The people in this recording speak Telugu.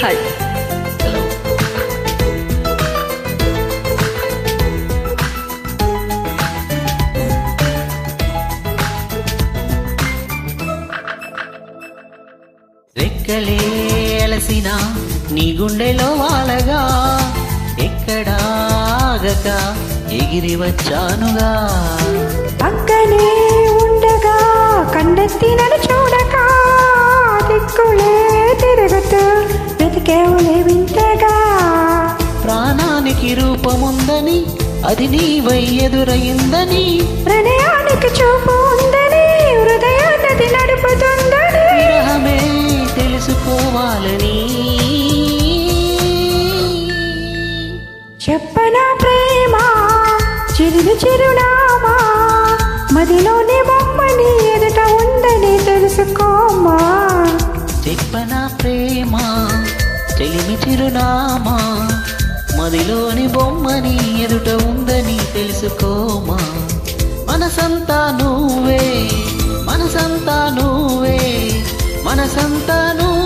హాయ్. హలో. రెక్కలే అలసిన నీ గుండెలో వాలగా ఎక్కడాగక ఎగిరి వచ్చానుగా. పక్కనే ఉండగా కండెత్తి నన్ను చూడక దిక్కులే తిరుగుతూ వెతికేవులే వింతగా. ప్రాణానికి రూపముందని అది నీవై ఎదురయిందని, ప్రణయానికి చూపు ఉందని హృదయాన్నది నడుపుతుందని, విరహమే తెలుసుకోవాలని చెప్పనా ప్రేమ చిరులు చిరునామా మదిలోని బొమ్మని ఎదుట ఉందని తెలుసుకోమా. చెప్పనా ప్రేమ చెలిమి చిరునామా మదిలోని బొమ్మని ఎదుట ఉందని తెలుసుకోమా. మనసంతా నువ్వే మనసంతా నువ్వే మనసంతా నువ్వే.